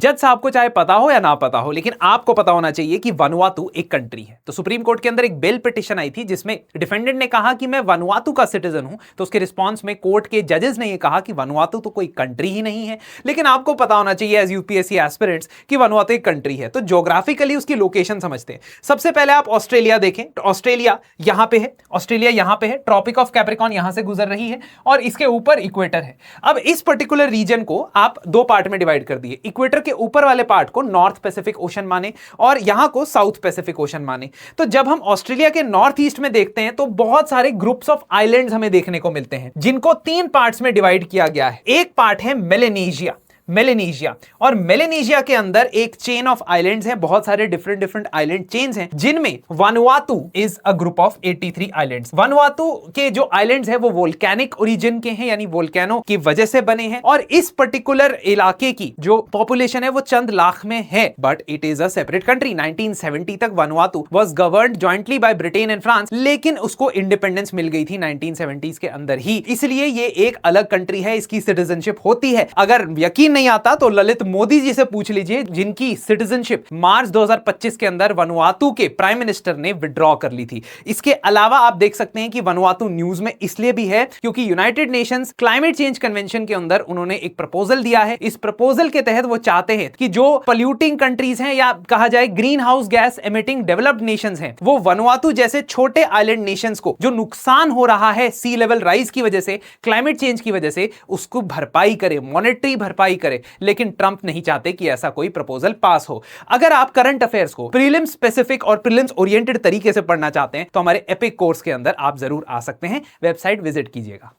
जज साहब को चाहे पता हो या ना पता हो, लेकिन आपको पता होना चाहिए कि वनुआतु एक कंट्री है। तो सुप्रीम कोर्ट के अंदर एक बेल पिटिशन आई थी जिसमें डिफेंडेंट ने कहा कि मैं वनुआतु का सिटीजन हूं, तो उसके रिस्पांस में कोर्ट के जजेस ने यह कहा कि वनुआतु तो कोई कंट्री ही नहीं है। लेकिन आपको पता होना चाहिए एज यूपीएससी एस्पिरेंट्स कि वनुआतु एक कंट्री है। तो ज्योग्राफिकली उसकी लोकेशन समझते हैं। सबसे पहले आप ऑस्ट्रेलिया देखें, तो ऑस्ट्रेलिया यहां पे है, ऑस्ट्रेलिया यहां पे है, ट्रॉपिक ऑफ कैप्रिकॉर्न यहां से गुजर रही है और इसके ऊपर इक्वेटर है। अब इस पर्टिकुलर रीजन को आप दो पार्ट में डिवाइड कर दिए। इक्वेटर के ऊपर वाले पार्ट को नॉर्थ पैसिफिक ओशन माने और यहां को साउथ पैसिफिक ओशन माने। तो जब हम ऑस्ट्रेलिया के नॉर्थ ईस्ट में देखते हैं तो बहुत सारे ग्रुप्स ऑफ आइलैंड्स हमें देखने को मिलते हैं, जिनको तीन पार्ट्स में डिवाइड किया गया है। एक पार्ट है मेलेनेशिया, मेलेनेशिया, और मेलेनेशिया के अंदर एक चेन ऑफ आइलैंड्स हैं, बहुत सारे डिफरेंट आइलैंड चेन्स हैं, जिनमें Vanuatu is a group of 83 islands. Vanuatu के जो आइलैंड्स हैं वो वोल्केनिक ओरिजिन के हैं, यानी वोल्केनो की वजह से बने हैं, और इस पर्टिकुलर इलाके की जो पॉपुलेशन है वो चंद लाख में है, but it is a separate country. 1970 तक Vanuatu was governed jointly by Britain and France, लेकिन उसको इंडिपेंडेंस मिल गई थी 1970s के अंदर ही, इसलिए ये एक अलग कंट्री है, इसकी सिटीजनशिप होती है। अगर यकीन नहीं आता तो ललित मोदी जी से पूछ लीजिए, जिनकी सिटीजनशिप मार्च 2025 के अंदर वनुआतु के प्राइम मिनिस्टर ने विड्रॉ कर ली थी। इसके अलावा आप देख सकते हैं कि वनुआतु न्यूज में इसलिए भी है क्योंकि United Nations climate change convention के अंदर उन्होंने एक प्रपोजल दिया है। इस प्रपोजल के तहत वो चाहते हैं कि जो पोल्यूटिंग कंट्रीज हैं या कहा जाए green house gas emitting developed Nations हैं, वो वनुआतु जैसे छोटे आइलैंड नेशंस को जो नुकसान हो रहा है सी लेवल राइज की वजह से, क्लाइमेट चेंज की वजह से, उसको भरपाई करे, मॉनेटरी भरपाई करे। लेकिन ट्रंप नहीं चाहते कि ऐसा कोई प्रपोजल पास हो। अगर आप करंट अफेयर्स को प्रीलिम्स स्पेसिफिक और प्रीलिम्स ओरिएंटेड तरीके से पढ़ना चाहते हैं तो हमारे एपिक कोर्स के अंदर आप जरूर आ सकते हैं। वेबसाइट विजिट कीजिएगा।